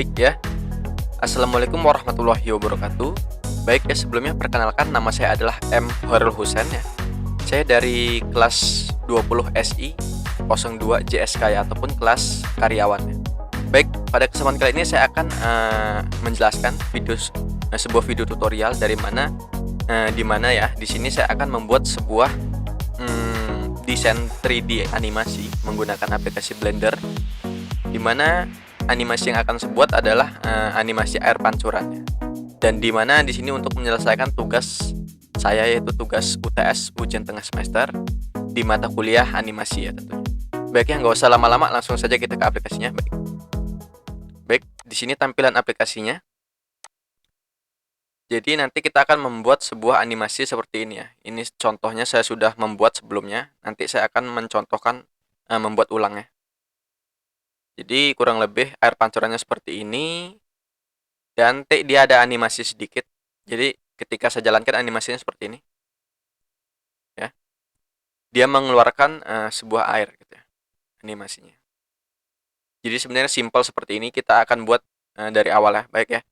Baik ya, Assalamualaikum warahmatullahi wabarakatuh. Baik ya, sebelumnya perkenalkan nama saya adalah M. Hoirul Husain ya. Saya dari kelas 20 SI 02 JSK ya, ataupun kelas karyawan ya. Baik, pada kesempatan kali ini saya akan menjelaskan sebuah video tutorial di mana ya di sini saya akan membuat sebuah desain 3D animasi menggunakan aplikasi Blender, di mana animasi yang akan saya buat adalah animasi air pancuran ya. Dan di mana di sini untuk menyelesaikan tugas saya, yaitu tugas UTS ujian tengah semester di mata kuliah animasi ya tentunya. Baik ya, nggak usah lama-lama, langsung saja kita ke aplikasinya. Baik, di sini tampilan aplikasinya. Jadi nanti kita akan membuat sebuah animasi seperti ini ya. Ini contohnya saya sudah membuat sebelumnya. Nanti saya akan mencontohkan membuat ulang ya. Jadi kurang lebih air pancurannya seperti ini. Dan dia ada animasi sedikit. Jadi ketika saya jalankan animasinya seperti ini, ya, dia mengeluarkan sebuah air gitu ya, animasinya. Jadi sebenarnya simple seperti ini. Kita akan buat dari awal ya. Baik ya.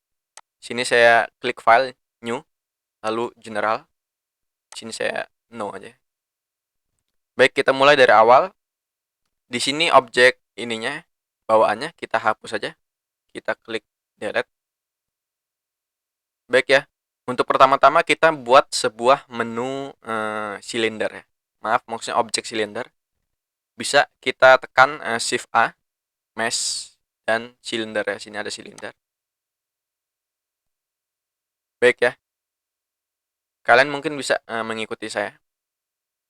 Sini saya klik file, new, lalu general. Sini saya no aja. Baik, kita mulai dari awal. Di sini objek ininya, bawaannya kita hapus saja. Kita klik delete. Baik ya. Untuk pertama-tama kita buat sebuah menu silinder ya. Maaf, maksudnya objek silinder. Bisa kita tekan Shift A, mesh, dan silinder ya. Sini ada silinder. Baik ya. Kalian mungkin bisa mengikuti saya.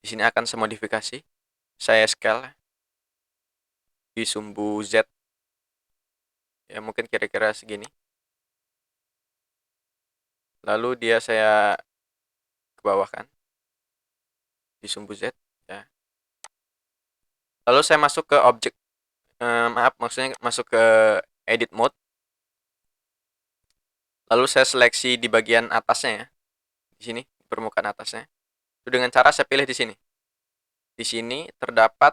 Di sini akan saya modifikasi. Saya scale di sumbu Z. Ya, mungkin kira-kira segini. Lalu dia saya ke bawah kan. Di sumbu Z ya. Lalu saya masuk ke objek. Maaf, maksudnya masuk ke edit mode. Lalu saya seleksi di bagian atasnya ya. Di sini, permukaan atasnya. Itu dengan cara saya pilih di sini. Di sini terdapat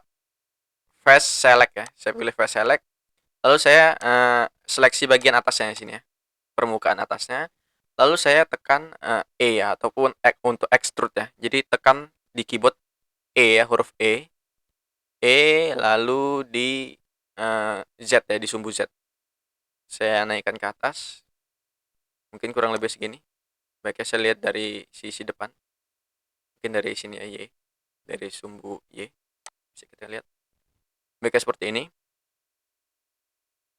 face select ya. Saya pilih face select. Lalu saya seleksi bagian atasnya di sini ya. Permukaan atasnya. Lalu saya tekan E ya, ataupun untuk extrude ya. Jadi tekan di keyboard E ya, huruf E. Lalu di Z ya, di sumbu Z. Saya naikkan ke atas. Mungkin kurang lebih segini. Baiknya saya lihat dari sisi depan. Mungkin dari sini Y. Dari sumbu Y. Bisa kita lihat. Baiknya seperti ini.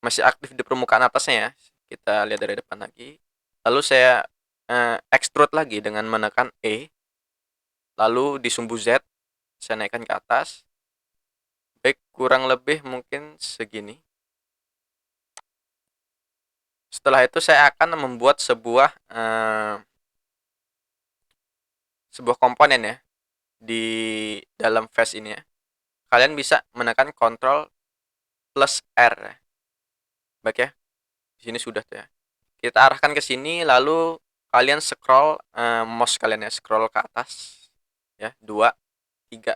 Masih aktif di permukaan atasnya ya. Kita lihat dari depan lagi. Lalu saya extrude lagi dengan menekan E. Lalu di sumbu Z. Saya naikkan ke atas. Baik, kurang lebih mungkin segini. Setelah itu saya akan membuat sebuah komponen ya di dalam face ini ya. Kalian bisa menekan Ctrl plus R ya. Baik ya. Di sini sudah tuh ya. Kita arahkan ke sini, lalu kalian scroll mouse kalian ya, scroll ke atas ya, 2, 3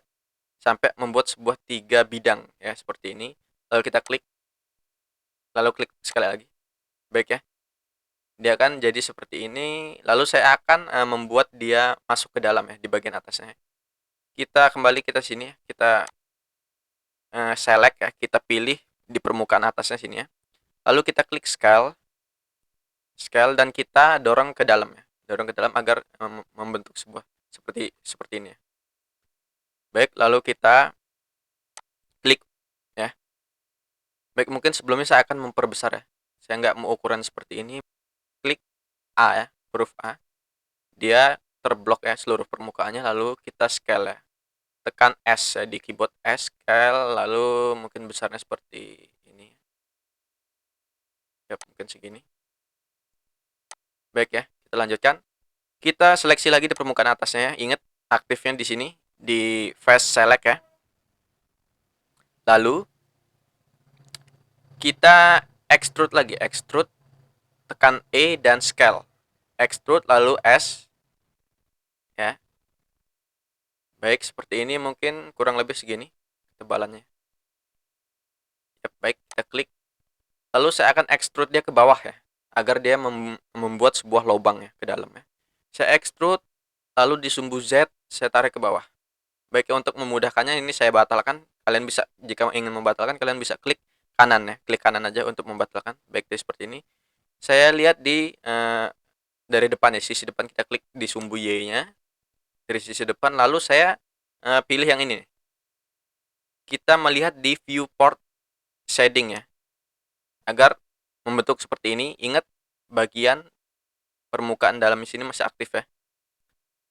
sampai membuat sebuah 3 bidang ya seperti ini. Lalu kita klik. Lalu klik sekali lagi. Baik ya. Dia akan jadi seperti ini. Lalu saya akan membuat dia masuk ke dalam ya di bagian atasnya. Kita kembali sini ya. Kita select ya, kita pilih di permukaan atasnya sini ya. Lalu kita klik scale dan kita dorong ke dalam ya. Dorong ke dalam agar membentuk sebuah seperti ini ya. Baik, lalu kita klik ya. Baik, mungkin sebelumnya saya akan memperbesar ya. Saya nggak mau ukuran seperti ini. Klik A ya, huruf A. Dia terblok ya seluruh permukaannya, lalu kita scale ya. Tekan S ya di keyboard S, scale, lalu mungkin besarnya seperti ini. Ya, mungkin segini. Baik ya, kita lanjutkan. Kita seleksi lagi di permukaan atasnya ya. Ingat aktifnya di sini di face select ya. Lalu kita extrude lagi, extrude, tekan E dan scale. Extrude lalu S ya. Baik, seperti ini, mungkin kurang lebih segini ketebalannya. Ya, baik, kita klik. Lalu saya akan extrude dia ke bawah ya, agar dia membuat sebuah lubang ya ke dalam ya. Saya extrude, lalu di sumbu Z saya tarik ke bawah. Baik, untuk memudahkannya ini saya batalkan. Kalian bisa, jika ingin membatalkan, kalian bisa klik kanan ya, klik kanan aja untuk membatalkan. Baik, seperti ini. Saya lihat dari depan ya, sisi depan kita klik di sumbu Y-nya dari sisi depan, lalu saya pilih yang ini. Kita melihat di viewport shading ya, agar membentuk seperti ini. Ingat, bagian permukaan dalam sini masih aktif ya.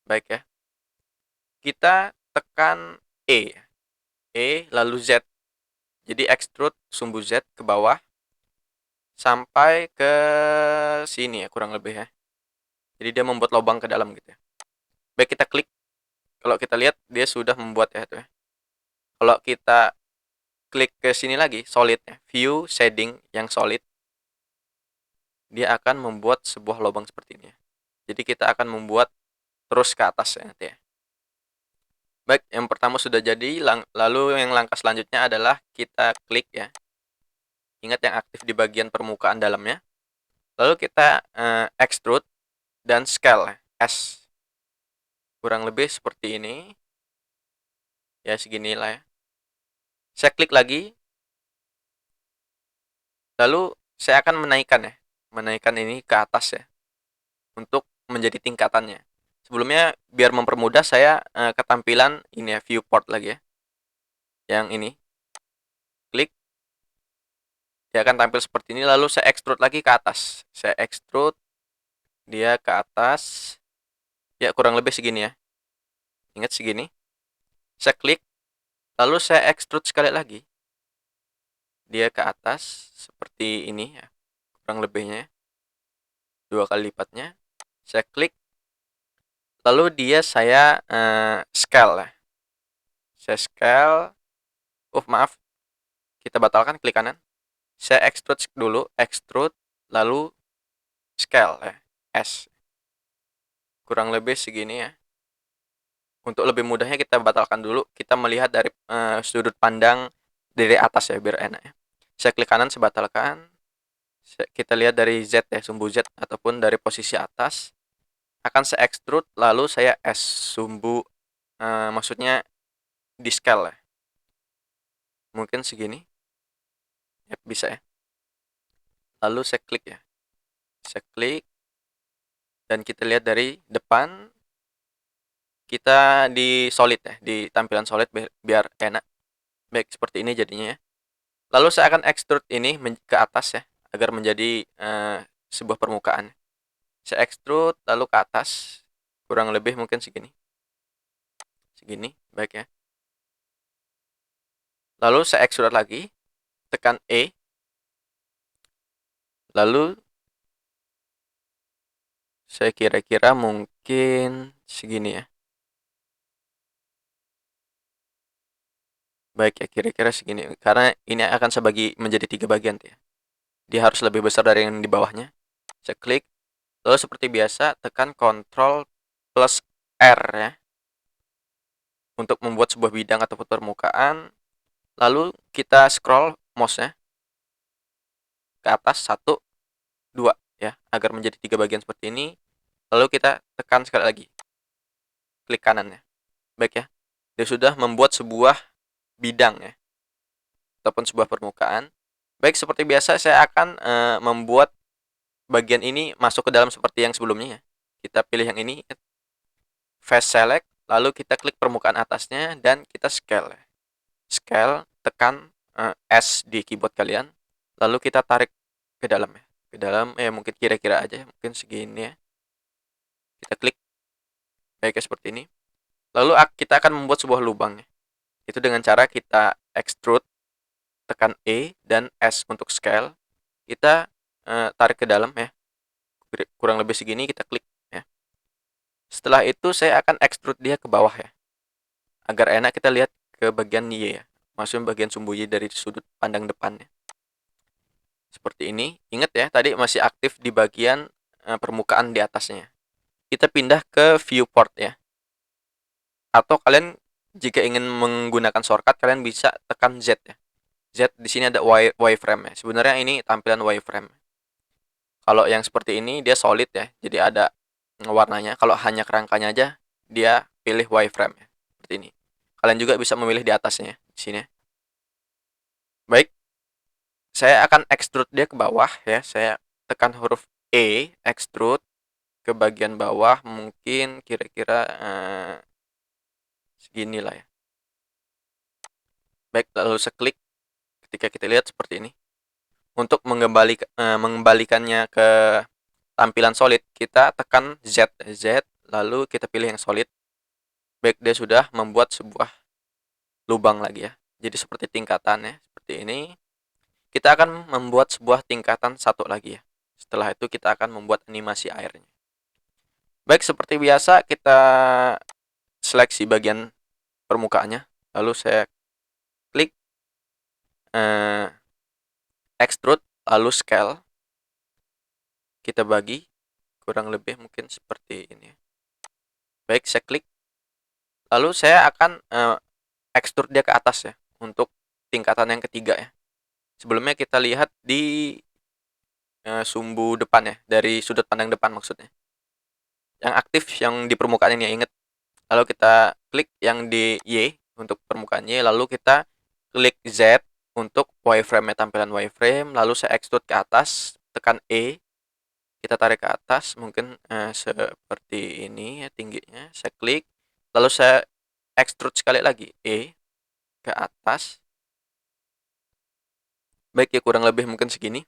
Baik ya, kita tekan E lalu Z. Jadi extrude sumbu Z ke bawah sampai ke sini ya, kurang lebih ya. Jadi dia membuat lubang ke dalam gitu ya. Baik, kita klik. Kalau kita lihat dia sudah membuat ya, tuh ya. Kalau kita klik ke sini lagi, solid ya, view shading yang solid, dia akan membuat sebuah lubang seperti ini ya. Jadi kita akan membuat terus ke atas ya nanti ya. Baik, yang pertama sudah jadi, lalu yang langkah selanjutnya adalah kita klik ya. Ingat yang aktif di bagian permukaan dalamnya. Lalu kita extrude dan scale ya, S. Kurang lebih seperti ini. Ya, seginilah ya. Saya klik lagi. Lalu saya akan menaikkan ya. Menaikkan ini ke atas ya. Untuk menjadi tingkatannya. Sebelumnya biar mempermudah saya ketampilan ini ya, viewport lagi ya. Yang ini. Klik. Dia akan tampil seperti ini, lalu saya extrude lagi ke atas. Saya extrude dia ke atas. Ya, kurang lebih segini ya. Ingat segini. Saya klik, lalu saya extrude sekali lagi. Dia ke atas seperti ini ya. Kurang lebihnya. 2 kali lipatnya. Saya klik. Lalu dia saya scale ya. Saya scale. Maaf. Kita batalkan, klik kanan. Saya extrude dulu, extrude lalu scale ya. S. Kurang lebih segini ya. Untuk lebih mudahnya kita batalkan dulu. Kita melihat dari sudut pandang dari atas ya, biar enak ya. Saya klik kanan, saya batalkan. Kita lihat dari Z ya, sumbu Z ataupun dari posisi atas. Akan saya extrude lalu saya S sumbu, maksudnya di scale ya. Mungkin segini. Ya, bisa ya. Lalu saya klik ya. Saya klik dan kita lihat dari depan kita di solid ya, di tampilan solid biar enak. Baik, seperti ini jadinya ya. Lalu saya akan extrude ini ke atas ya, agar menjadi sebuah permukaan. Saya extrude lalu ke atas, kurang lebih mungkin segini. Segini, baik ya. Lalu saya extrude lagi, tekan E. Lalu saya kira-kira mungkin segini ya. Baik ya, kira-kira segini. Karena ini akan saya bagi menjadi 3 bagian ya. Dia harus lebih besar dari yang di bawahnya. Saya klik. Lalu seperti biasa, tekan Ctrl plus R ya. Untuk membuat sebuah bidang ataupun permukaan. Lalu kita scroll mouse-nya ke atas 1, 2 ya. Agar menjadi 3 bagian seperti ini. Lalu kita tekan sekali lagi. Klik kanan ya. Baik ya. Dia sudah membuat sebuah bidang ya. Ataupun sebuah permukaan. Baik, seperti biasa saya akan membuat bagian ini masuk ke dalam seperti yang sebelumnya ya. Kita pilih yang ini, face select, lalu kita klik permukaan atasnya dan kita scale. Scale, tekan S di keyboard kalian, lalu kita tarik ke dalam ya. Ke dalam mungkin kira-kira aja, mungkin segini ya. Kita klik, baik seperti ini. Lalu kita akan membuat sebuah lubang ya. Itu dengan cara kita extrude, tekan E dan S untuk scale. Kita tarik ke dalam ya. Kurang lebih segini, kita klik ya. Setelah itu saya akan extrude dia ke bawah ya. Agar enak kita lihat ke bagian Y ya. Maksudnya bagian sumbu Y dari sudut pandang depannya. Seperti ini. Ingat ya, tadi masih aktif di bagian permukaan di atasnya. Kita pindah ke viewport ya. Atau kalian jika ingin menggunakan shortcut, kalian bisa tekan Z ya. Z di sini ada wireframe ya. Sebenarnya ini tampilan wireframe. Kalau yang seperti ini dia solid ya, jadi ada warnanya. Kalau hanya kerangkanya aja, dia pilih wireframe ya. Seperti ini. Kalian juga bisa memilih di atasnya di sini. Baik, saya akan extrude dia ke bawah ya. Saya tekan huruf E, extrude ke bagian bawah, mungkin kira-kira segini lah ya. Baik, lalu saya klik. Ketika kita lihat seperti ini. Untuk mengembalikannya ke tampilan solid, kita tekan Z, lalu kita pilih yang solid. Baik, dia sudah membuat sebuah lubang lagi ya. Jadi seperti tingkatan ya, seperti ini. Kita akan membuat sebuah tingkatan satu lagi ya. Setelah itu kita akan membuat animasi airnya. Baik, seperti biasa kita seleksi bagian permukaannya. Lalu saya klik extrude, lalu scale. Kita bagi kurang lebih mungkin seperti ini. Baik, saya klik. Lalu saya akan extrude dia ke atas ya, untuk tingkatan yang ketiga ya. Sebelumnya kita lihat di sumbu depan ya, dari sudut pandang depan maksudnya. Yang aktif yang di permukaan ini ya, ingat. Lalu kita klik yang di Y untuk permukaan Y, lalu kita klik Z untuk wireframe, tampilan wireframe, lalu saya extrude ke atas, tekan E, kita tarik ke atas, mungkin seperti ini ya tingginya, saya klik, lalu saya extrude sekali lagi, E, ke atas. Baik ya, kurang lebih mungkin segini.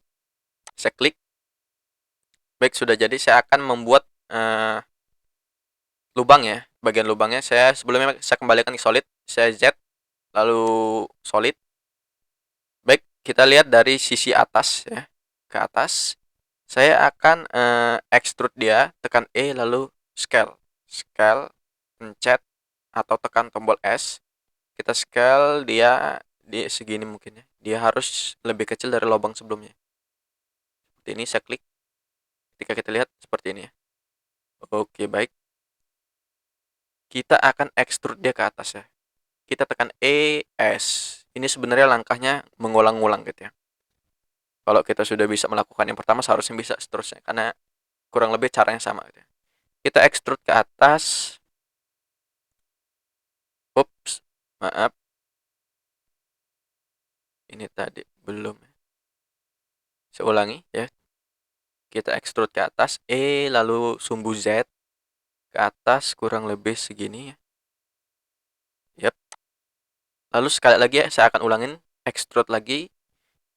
Saya klik. Baik, sudah jadi. Saya akan membuat lubang ya. Bagian lubangnya sebelumnya saya kembalikan ke solid. Saya Z, lalu solid. Baik, kita lihat dari sisi atas ya, ke atas. Saya akan extrude dia, tekan E lalu scale. Scale, pencet atau tekan tombol S. Kita scale dia di segini mungkin ya. Dia harus lebih kecil dari lubang sebelumnya. Seperti ini, saya klik. Ketika kita lihat seperti ini ya. Oke, baik. Kita akan extrude dia ke atas ya. Kita tekan E, S. Ini sebenarnya langkahnya mengulang-ulang gitu ya. Kalau kita sudah bisa melakukan yang pertama, seharusnya bisa seterusnya. Karena kurang lebih caranya sama gitu ya. Kita extrude ke atas. Ups, maaf. Ini tadi belum. Saya ulangi ya. Kita extrude ke atas. E, lalu sumbu Z. Ke atas kurang lebih segini ya. Yap. Lalu sekali lagi ya, saya akan ulangin. Extrude lagi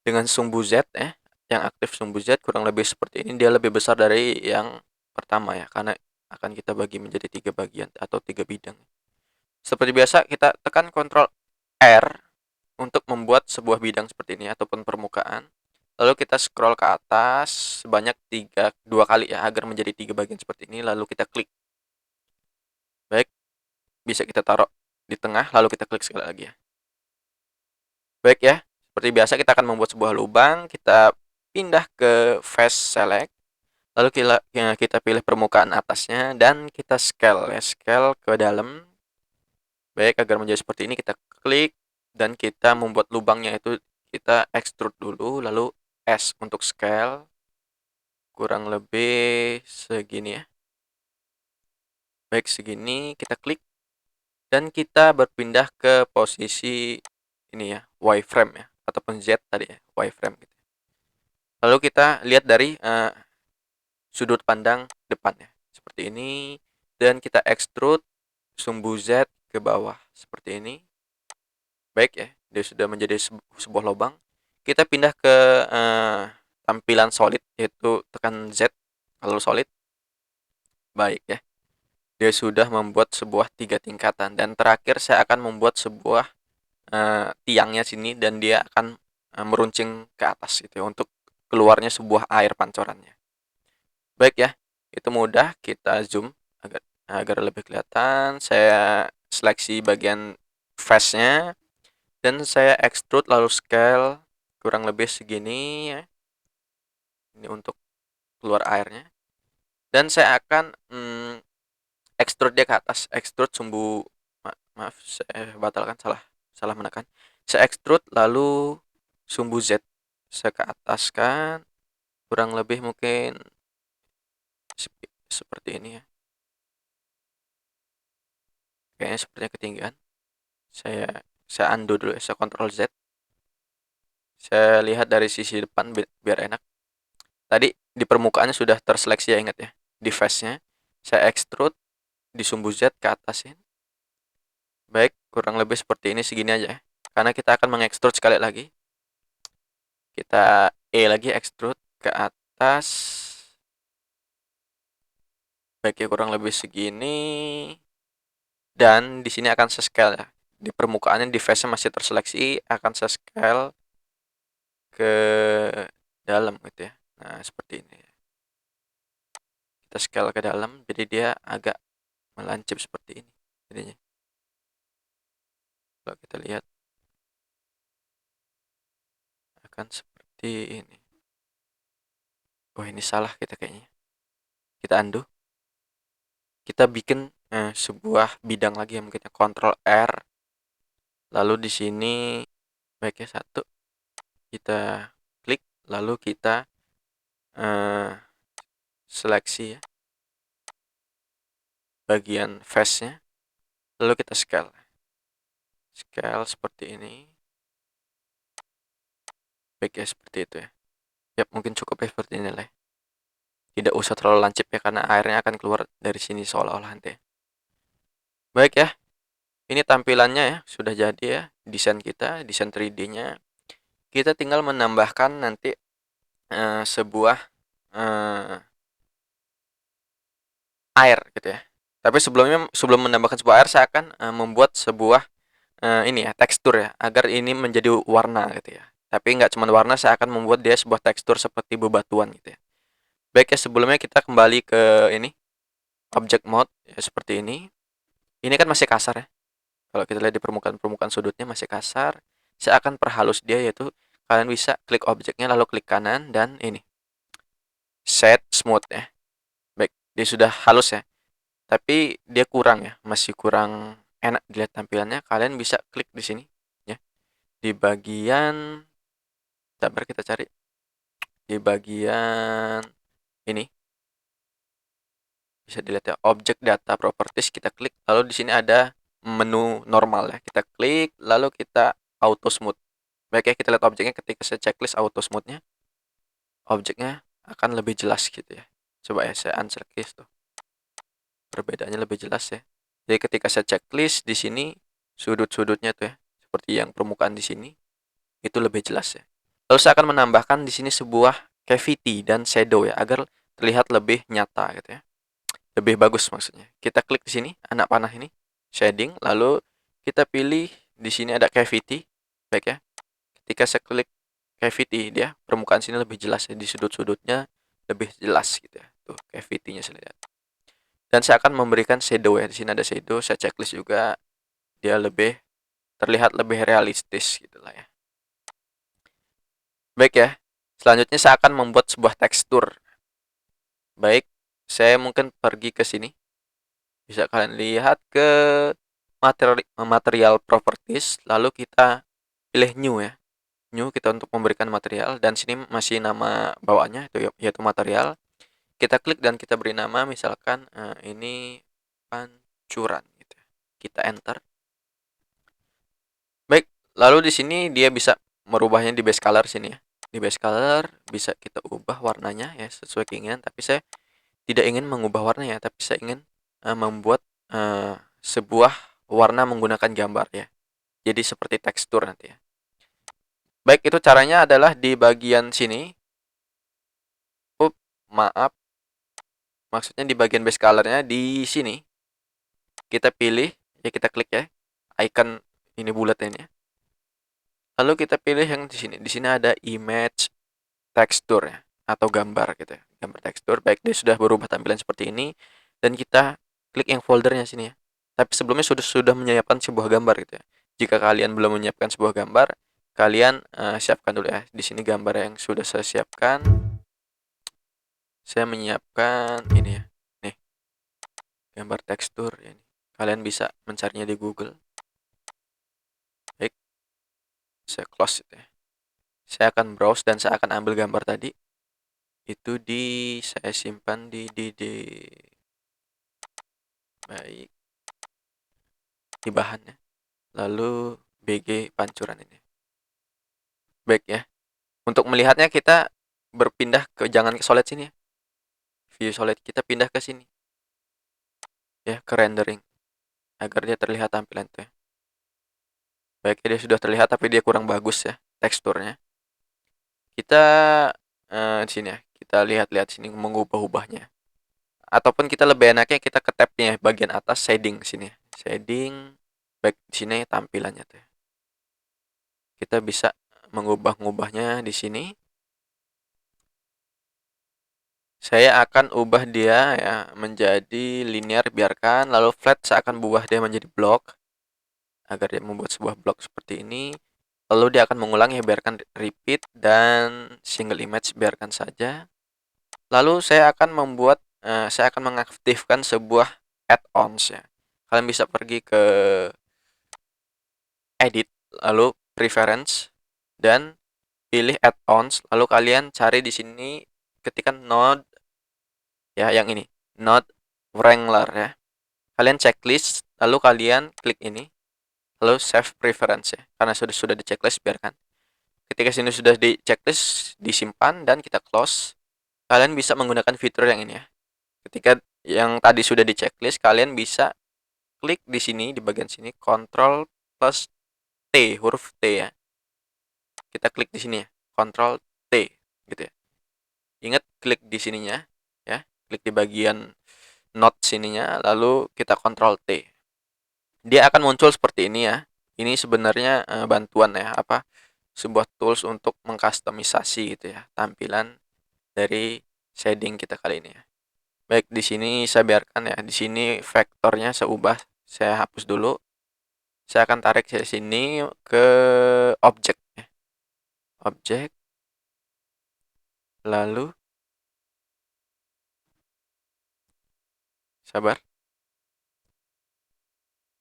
dengan sumbu Z ya. Yang aktif sumbu Z kurang lebih seperti ini. Dia lebih besar dari yang pertama ya. Karena akan kita bagi menjadi 3 bagian atau 3 bidang. Seperti biasa, kita tekan Ctrl R untuk membuat sebuah bidang seperti ini ataupun permukaan. Lalu kita scroll ke atas sebanyak 2 kali ya, agar menjadi 3 bagian seperti ini. Lalu kita klik. Baik, bisa kita taruh di tengah, lalu kita klik sekali lagi ya. Baik ya, seperti biasa kita akan membuat sebuah lubang. Kita pindah ke face select. Lalu kita pilih permukaan atasnya dan kita scale ya, scale ke dalam. Baik, agar menjadi seperti ini kita klik dan kita membuat lubangnya itu kita extrude dulu, lalu S untuk scale kurang lebih segini ya. Baik, segini kita klik dan kita berpindah ke posisi ini ya, wireframe ya, ataupun Z tadi ya, wireframe gitu. Lalu kita lihat dari sudut pandang depan ya, seperti ini, dan kita extrude sumbu Z ke bawah seperti ini. Baik ya, dia sudah menjadi sebuah lubang. Kita pindah ke tampilan solid, yaitu tekan Z lalu solid. Baik ya, dia sudah membuat sebuah 3 tingkatan. Dan terakhir saya akan membuat sebuah tiangnya sini, dan dia akan meruncing ke atas gitu ya, untuk keluarnya sebuah air pancorannya. Baik ya, itu mudah. Kita zoom agar lebih kelihatan. Saya seleksi bagian face-nya dan saya extrude lalu scale kurang lebih segini ya. Ini untuk keluar airnya. Dan saya akan extrude dia ke atas. Extrude sumbu, maaf saya batalkan, salah menekan. Saya extrude lalu sumbu Z. Saya ke ataskan, kurang lebih mungkin seperti ini ya. Kayaknya sepertinya ketinggian. Saya undo dulu ya, saya Ctrl Z. Saya lihat dari sisi depan biar enak. Tadi di permukaannya sudah terseleksi ya, ingat ya. Di face-nya saya extrude di sumbu Z ke atasin. Baik, kurang lebih seperti ini, segini aja ya. Karena kita akan mengekstrud sekali lagi. Kita lagi extrude ke atas. Baik ya, kurang lebih segini. Dan di sini akan se-scale ya. Di permukaannya di face-nya masih terseleksi, akan se-scale ke dalam gitu ya. Nah, seperti ini. Kita scale ke dalam, jadi dia agak melancip seperti ini. Jadinya. Kalau kita lihat akan seperti ini. Oh, ini salah kita kayaknya. Kita undo. Kita bikin sebuah bidang lagi yang mungkin Ctrl R. Lalu di sini baiknya satu. Kita klik, lalu kita seleksi ya. Bagian face-nya. Lalu kita scale. Scale seperti ini. Baik ya, seperti itu ya. Ya, mungkin cukup ya seperti ini lah. Tidak usah terlalu lancip ya, karena airnya akan keluar dari sini seolah-olah nanti. Baik ya, ini tampilannya ya, sudah jadi ya, desain kita, desain 3D-nya. Kita tinggal menambahkan nanti sebuah air gitu ya. Tapi sebelum menambahkan sebuah air, saya akan membuat sebuah ini ya, tekstur ya, agar ini menjadi warna gitu ya. Tapi nggak cuma warna, saya akan membuat dia sebuah tekstur seperti bebatuan gitu ya. Baik ya, sebelumnya kita kembali ke ini, object mode ya, seperti ini. Ini kan masih kasar ya. Kalau kita lihat di permukaan sudutnya masih kasar. Saya akan perhalus dia, yaitu kalian bisa klik objeknya lalu klik kanan dan ini set smooth ya. Baik, dia sudah halus ya. Tapi dia kurang ya, masih kurang enak dilihat tampilannya. Kalian bisa klik di sini ya. Di bagian, sabar kita cari. Di bagian ini bisa dilihat ya, object data properties, kita klik, lalu di sini ada menu normal ya. Kita klik lalu kita auto smooth. Baik ya, kita lihat objeknya ketika saya checklist auto smooth-nya, objeknya akan lebih jelas gitu ya. Coba ya, saya unchecklist tuh. Perbedaannya lebih jelas ya. Jadi ketika saya checklist di sini, sudut-sudutnya tuh ya, seperti yang permukaan di sini, itu lebih jelas ya. Lalu saya akan menambahkan di sini sebuah cavity dan shadow ya, agar terlihat lebih nyata gitu ya. Lebih bagus maksudnya. Kita klik di sini, anak panah ini, shading, lalu kita pilih di sini ada cavity. Baik ya. Ketika saya klik cavity, dia permukaan sini lebih jelas ya, di sudut-sudutnya lebih jelas gitu ya. Tuh, cavity-nya saya lihat. Dan saya akan memberikan shadow ya. Di sini ada shadow, saya checklist juga. Dia lebih terlihat lebih realistis gitu lah ya. Baik ya. Selanjutnya saya akan membuat sebuah tekstur. Baik, saya mungkin pergi ke sini. Bisa kalian lihat ke material properties, lalu kita pilih new ya. New kita untuk memberikan material, dan sini masih nama bawaannya itu yaitu material. Kita klik dan kita beri nama misalkan ini pancuran gitu. Kita enter. Baik, lalu di sini dia bisa merubahnya di base color sini ya. Di base color bisa kita ubah warnanya ya sesuai keinginan, tapi saya tidak ingin mengubah warnanya, tapi saya ingin membuat sebuah warna menggunakan gambar ya. Jadi seperti tekstur nanti ya. Baik, itu caranya adalah di bagian sini. Maaf. Maksudnya di bagian base color-nya di sini. Kita pilih, ya kita klik ya. Icon ini bulat ini ya. Lalu kita pilih yang di sini. Di sini ada image texture ya, atau gambar gitu ya. Gambar tekstur. Baik, dia sudah berubah tampilan seperti ini, dan kita klik yang foldernya sini ya. Tapi sebelumnya sudah menyiapkan sebuah gambar gitu ya. Jika kalian belum menyiapkan sebuah gambar, kalian siapkan dulu ya. Di sini gambar yang sudah saya siapkan. Saya menyiapkan ini ya. Nih, gambar tekstur ya. Kalian bisa mencarinya di Google. Baik, saya close itu ya. Saya akan browse dan saya akan ambil gambar tadi. Itu saya simpan baik, di bahannya. Lalu BG pancuran ini. Baik ya. Untuk melihatnya kita berpindah jangan ke solid sini ya. View solid kita pindah ke sini. Ya, ke rendering. Agar dia terlihat tampilan itu ya. Baik, dia sudah terlihat tapi dia kurang bagus ya teksturnya. Kita di sini ya. Kita lihat-lihat sini mengubah-ubahnya. Ataupun kita lebih enaknya kita ke tabnya bagian atas shading sini ya. Shading baik di sini tampilannya tuh ya. Kita bisa mengubah-ubahnya di sini. Saya akan ubah dia ya menjadi linear, biarkan. Lalu flat saya akan ubah dia menjadi block agar dia membuat sebuah blok seperti ini. Lalu dia akan mengulangi, biarkan repeat, dan single image biarkan saja. Lalu saya akan mengaktifkan sebuah add-ons ya. Kalian bisa pergi ke edit, lalu preference, dan pilih add-ons. Lalu kalian cari di sini ketikkan node ya, yang ini node wrangler ya. Kalian checklist, lalu kalian klik ini, lalu save preference ya. Karena sudah di checklist, biarkan. Ketika sini sudah di checklist, disimpan dan kita close. Kalian bisa menggunakan fitur yang ini ya. Ketika yang tadi sudah di checklist, kalian bisa klik di sini, di bagian sini, Ctrl plus T, huruf T ya. Kita klik di sini ya, Ctrl T gitu ya. Ingat klik di sininya ya, klik di bagian not sininya, lalu kita Ctrl T. Dia akan muncul seperti ini ya. Ini sebenarnya bantuan ya, sebuah tools untuk mengkustomisasi gitu ya tampilan dari shading kita kali ini ya. Baik, di sini saya biarkan ya. Di sini vektornya saya ubah, saya hapus dulu. Saya akan tarik dari sini ke objek ya. Objek. Lalu sabar.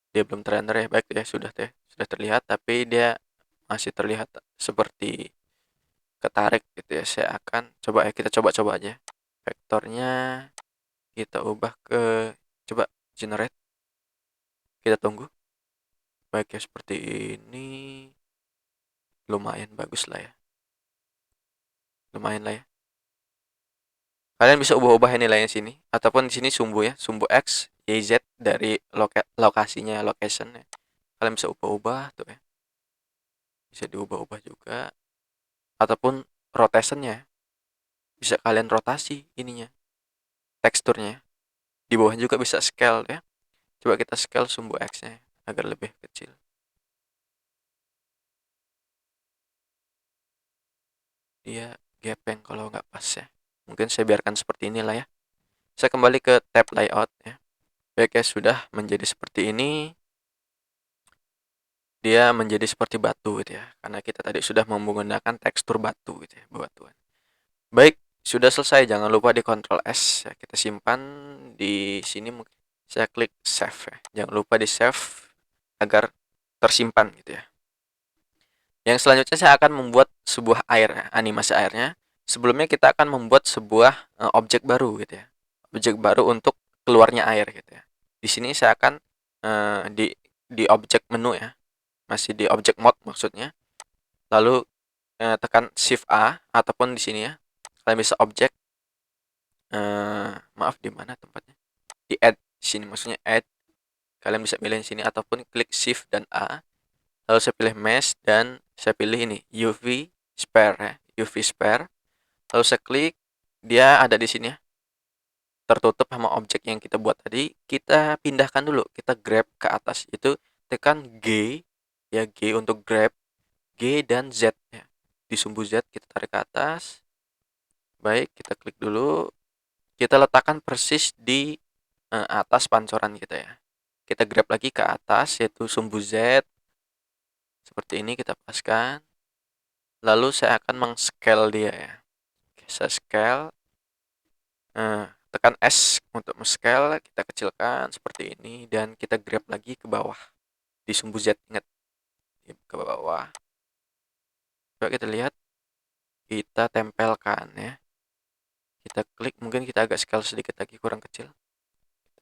Dia belum terrender ya. Baik ya, sudah deh. Sudah terlihat tapi dia masih terlihat seperti ketarik gitu ya. Saya akan coba ya, kita coba-coba aja. Vektornya kita ubah ke coba generate. Kita tunggu. Baik ya, seperti ini. Lumayan bagus lah ya. Lumayan lah ya. Kalian bisa ubah-ubah nilainya sini ataupun di sini sumbu ya, sumbu X, Y, Z dari lokasinya, location ya. Kalian bisa ubah-ubah tuh ya. Bisa diubah-ubah juga. Ataupun rotationnya. Bisa kalian rotasi ininya, teksturnya. Di bawah juga bisa scale ya. Coba kita scale sumbu X-nya agar lebih kecil. Dia gepeng kalau nggak pas ya. Mungkin saya biarkan seperti inilah ya. Saya kembali ke tab layout ya. Baik ya, sudah menjadi seperti ini. Dia menjadi seperti batu gitu ya. Karena kita tadi sudah menggunakan tekstur batu gitu ya, batuan. Baik, sudah selesai. Jangan lupa di Ctrl S ya. Kita simpan di sini, mungkin saya klik save ya. Jangan lupa di save agar tersimpan gitu ya. Yang selanjutnya saya akan membuat sebuah air ya, animasi airnya. Sebelumnya kita akan membuat sebuah objek baru gitu ya. Objek baru untuk keluarnya air gitu ya. Di sini saya akan di objek menu ya. Masih di object mode maksudnya. Lalu tekan Shift A ataupun di sini ya. Kalian bisa objek maaf, di mana tempatnya? Di add sini, maksudnya add. Kalian bisa pilih di sini ataupun klik Shift dan A. Lalu saya pilih mesh dan saya pilih ini UV sphere ya, UV sphere. Lalu saya klik, dia ada di sini ya. Tertutup sama objek yang kita buat tadi. Kita pindahkan dulu, kita grab ke atas. Itu tekan G ya, G untuk grab, G dan Z ya. Di sumbu Z kita tarik ke atas. Baik, kita klik dulu. Kita letakkan persis di atas pancoran kita ya. Kita grab lagi ke atas, yaitu sumbu Z. Seperti ini kita paskan. Lalu saya akan meng-scale dia ya. Saya scale. Tekan S untuk men-scale. Kita kecilkan seperti ini. Dan kita grab lagi ke bawah. Di sumbu Z, ingat. Ke bawah. Coba kita lihat. kita tempelkan ya. Kita klik, mungkin kita agak scale sedikit lagi, kurang kecil.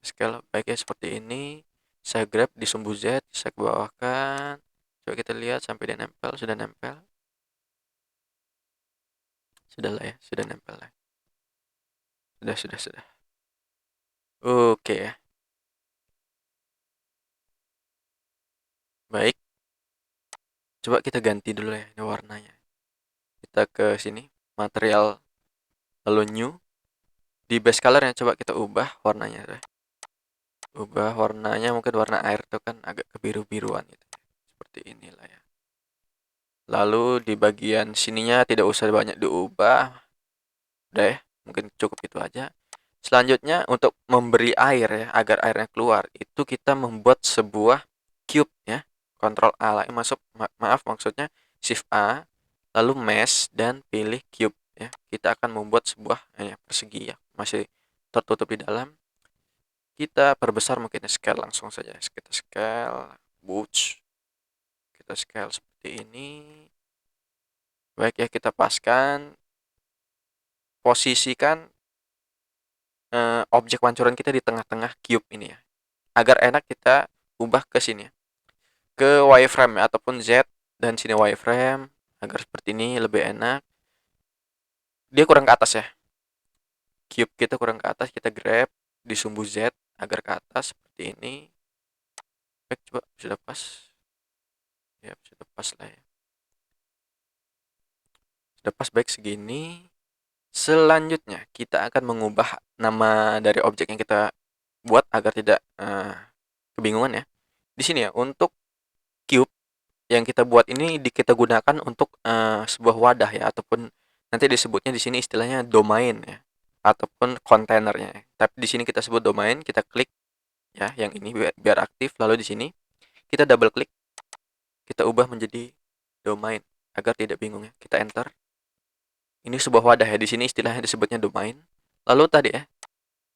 Scale baiknya seperti ini. Saya grab di sumbu Z, saya bawahkan. Coba kita lihat sampai dia nempel, sudah nempel. Sudah lah ya, sudah nempel lah. Sudah. Oke ya. Baik. Coba kita ganti dulu ya ini warnanya. Kita ke sini, material, lalu new. Di base colornya coba kita ubah warnanya. Ubah warnanya, mungkin warna air tuh kan agak kebiru-biruan gitu. Seperti inilah ya. Lalu di bagian sininya tidak usah banyak diubah. Udah ya, mungkin cukup itu aja. Selanjutnya untuk memberi air ya, agar airnya keluar, itu kita membuat sebuah cube ya. Ctrl A lagi masuk, maaf maksudnya Shift A, lalu mesh dan pilih cube ya. Kita akan membuat sebuah persegi ya, masih tertutup di dalam. Kita perbesar mungkin scale langsung saja. Kita scale, boots. Kita scale seperti ini. Baik ya, kita paskan, posisikan objek pancuran kita di tengah-tengah cube ini ya. Agar enak kita ubah ke sini ya. Ke wireframe ya, ataupun Z dan sini wireframe agar seperti ini lebih enak. Dia kurang ke atas ya. Cube kita kurang ke atas, kita grab di sumbu Z agar ke atas seperti ini. Baik, coba sudah pas. Ya, sudah pas lah ya. Sudah pas, baik segini. Selanjutnya kita akan mengubah nama dari objek yang kita buat agar tidak kebingungan ya. Di sini ya, untuk cube yang kita buat ini kita gunakan untuk sebuah wadah ya, ataupun nanti disebutnya di sini istilahnya domain ya, ataupun kontainernya ya. Tapi di sini kita sebut domain, kita klik ya yang ini biar aktif, lalu di sini kita double klik, kita ubah menjadi domain agar tidak bingung ya. Kita enter. Ini sebuah wadah ya, di sini istilahnya disebutnya domain. Lalu tadi ya,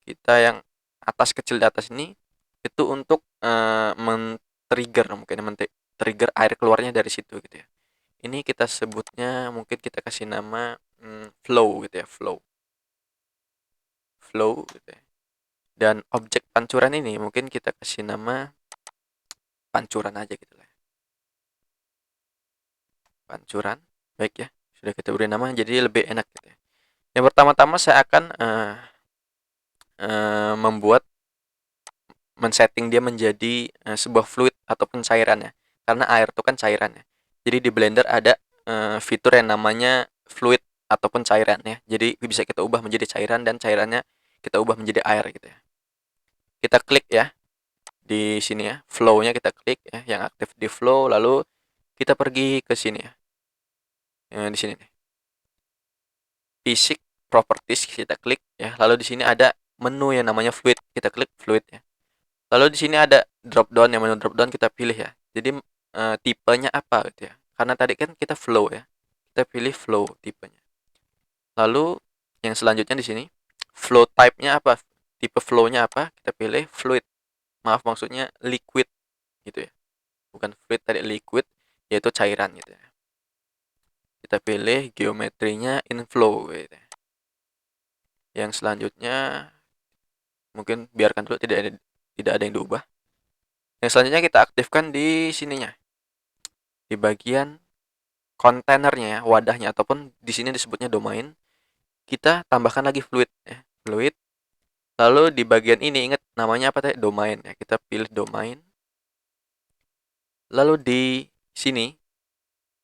kita yang atas kecil di atas ini itu untuk men-trigger mungkin trigger air keluarnya dari situ gitu ya. Ini kita sebutnya, mungkin kita kasih nama flow gitu ya, flow gitu ya. Dan objek pancuran ini mungkin kita kasih nama pancuran aja gitu lah. Pancuran, baik ya, sudah kita beri nama jadi lebih enak gitu ya. Yang pertama-tama saya akan men-setting dia menjadi sebuah fluid ataupun cairan ya. Karena air itu kan cairan ya. Jadi di Blender ada fitur yang namanya fluid ataupun cairan ya. Jadi bisa kita ubah menjadi cairan dan cairannya kita ubah menjadi air gitu ya. Kita klik ya di sini ya, flow-nya kita klik ya, yang aktif di flow, lalu kita pergi ke sini ya. Di sini nih. Basic properties kita klik ya. Lalu di sini ada menu yang namanya fluid. Kita klik fluid ya. Lalu di sini ada drop down, yang menu drop down kita pilih ya. Jadi tipenya apa gitu ya. Karena tadi kan kita flow ya. Kita pilih flow tipenya. Lalu yang selanjutnya di sini flow type-nya apa? Tipe flow-nya apa? Kita pilih fluid. Maaf maksudnya liquid gitu ya. Bukan fluid tadi, liquid yaitu cairan gitu ya. Kita pilih geometrinya inflow gitu ya. Yang selanjutnya mungkin biarkan dulu, tidak ada yang diubah. Yang selanjutnya kita aktifkan di sininya. Di bagian kontainernya ya, wadahnya, ataupun di sini disebutnya domain. Kita tambahkan lagi fluid ya, fluid. Lalu di bagian ini ingat namanya apa tadi? Domain ya. Kita pilih domain. Lalu di sini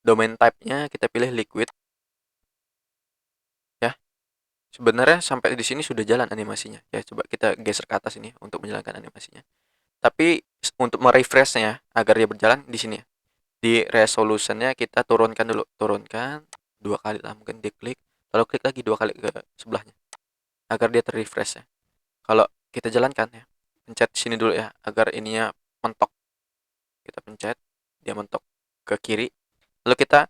domain type-nya kita pilih liquid. Ya. Sebenarnya sampai di sini sudah jalan animasinya. Ya, coba kita geser ke atas ini untuk menjalankan animasinya. Tapi untuk merefreshnya agar dia berjalan di sini ya. Di resolutionnya kita turunkan dulu, turunkan 2 kali lah, mungkin diklik, lalu klik lagi 2 kali ke sebelahnya agar dia terrefresh ya. Kalau kita jalankan ya, pencet sini dulu ya agar ininya mentok. Kita pencet, dia mentok ke kiri, lalu kita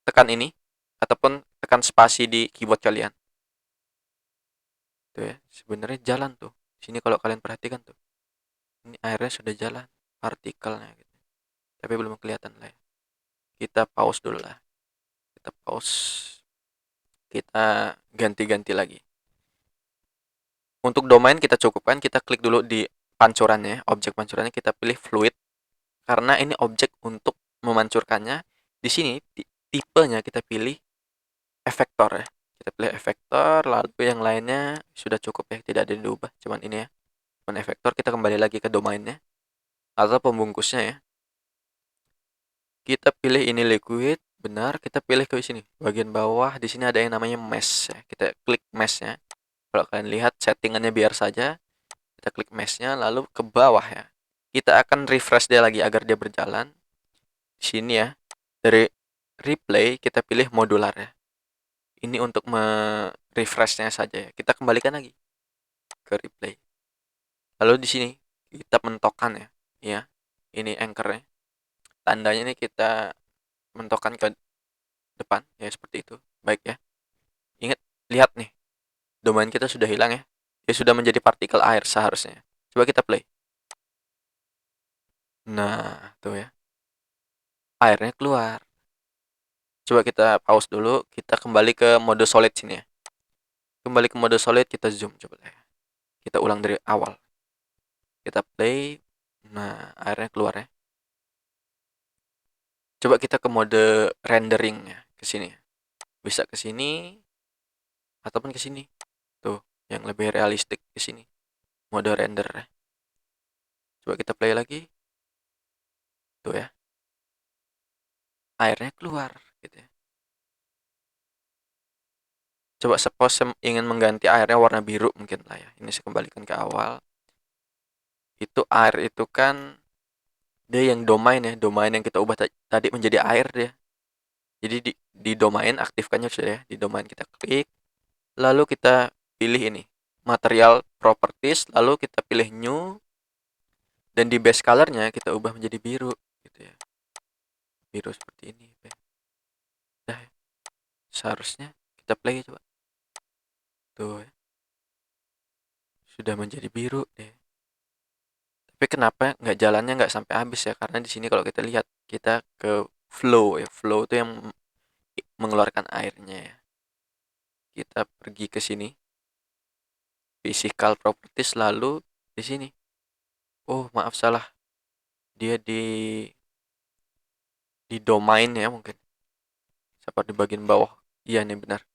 tekan ini ataupun tekan spasi di keyboard kalian. Tuh ya, sebenarnya jalan tuh. Sini kalau kalian perhatikan tuh, ini airnya sudah jalan, partikelnya gitu. Tapi belum kelihatan lah ya. Kita pause dulu lah. Kita pause. kita ganti-ganti lagi. Untuk domain kita cukupkan, kita klik dulu di pancurannya, objek pancurannya kita pilih fluid karena ini objek untuk memancurkannya. Di sini tipenya kita pilih efektor ya. Kita pilih efektor, lalu yang lainnya sudah cukup ya, tidak ada yang diubah, cuman ini ya. Cuman efektor, kita kembali lagi ke domainnya atau pembungkusnya ya. Kita pilih ini liquid, benar, kita pilih ke sini. Bagian bawah di sini ada yang namanya mesh ya. Kita klik mesh-nya. Kalau kalian lihat settingannya biar saja. Kita klik mesh-nya lalu ke bawah ya. Kita akan refresh dia lagi agar dia berjalan. Di sini ya. Dari replay kita pilih modular ya. Ini untuk refreshnya saja ya. Kita kembalikan lagi ke replay. Lalu di sini kita mentokkan ya. Ya. Ini anchor-nya. Tandanya ini kita mentokkan ke depan ya, seperti itu. Baik ya. Ingat, lihat nih. Domain kita sudah hilang ya. Dia sudah menjadi partikel air seharusnya. Coba kita play. Nah, tuh ya. Airnya keluar. Coba kita pause dulu, kita kembali ke mode solid sini ya. Kembali ke mode solid, kita zoom coba ya. Kita ulang dari awal. Kita play. Nah, airnya keluar ya. Coba kita ke mode rendering ya, ke sini. Bisa ke sini ataupun ke sini. Tuh, yang lebih realistik ke sini. Mode render ya. Coba kita play lagi. Tuh ya. Airnya keluar gitu ya. Coba suppose ingin mengganti airnya warna biru mungkin lah ya. Ini saya kembalikan ke awal. Itu air itu kan dia yang domain ya, domain yang kita ubah tadi menjadi air dia. Jadi di domain aktifkannya sudah ya, di domain kita klik, lalu kita pilih ini material properties, lalu kita pilih new, dan di base colornya kita ubah menjadi biru gitu ya, biru seperti ini. Dah ya. Seharusnya kita play coba, tuh ya. Sudah menjadi biru deh. Tapi kenapa nggak jalannya nggak sampai habis ya? Karena di sini kalau kita lihat kita ke flow ya, flow itu yang mengeluarkan airnya ya. Kita pergi ke sini, physical properties, lalu di sini. Oh maaf salah, dia di domain ya mungkin. Seperti di bagian bawah. Iya nih benar.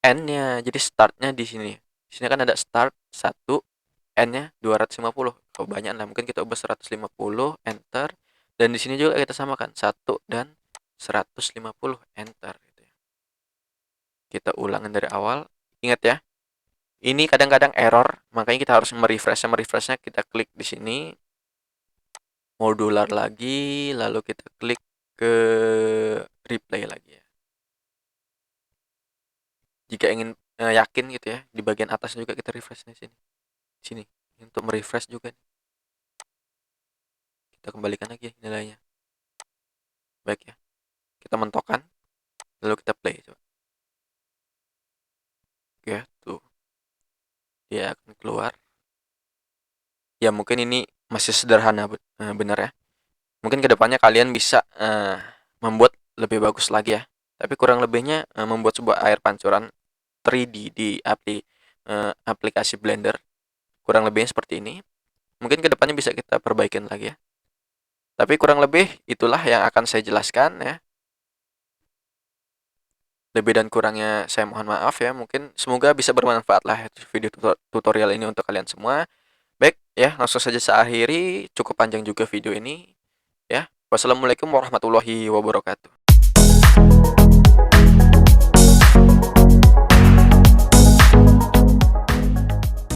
N-nya jadi startnya di sini. Di sini kan ada start 1, N-nya 250. Kebanyakan lah, mungkin kita ubah 150, enter. Dan di sini juga kita samakan 1 dan 150, enter gitu ya. Kita ulangin dari awal. Ingat ya, ini kadang-kadang error, makanya kita harus merefreshnya kita klik di sini, modular lagi, lalu kita klik ke replay lagi ya. Jika ingin yakin gitu ya, di bagian atas juga kita refresh di sini. Sini untuk merefresh juga nih. Kita kembalikan lagi ya nilainya. Baik ya. Kita mentokkan, lalu kita play coba. Oke, tuh. Dia akan keluar. Ya mungkin ini masih sederhana benar ya. Mungkin kedepannya kalian bisa membuat lebih bagus lagi ya. Tapi kurang lebihnya membuat sebuah air pancuran 3D di aplikasi Blender. Kurang lebihnya seperti ini. Mungkin kedepannya bisa kita perbaikin lagi ya. Tapi kurang lebih itulah yang akan saya jelaskan ya. Lebih dan kurangnya saya mohon maaf ya. Mungkin semoga bisa bermanfaat lah video tutorial ini untuk kalian semua. Baik ya, langsung saja saya akhiri. Cukup panjang juga video ini ya. Wassalamualaikum warahmatullahi wabarakatuh.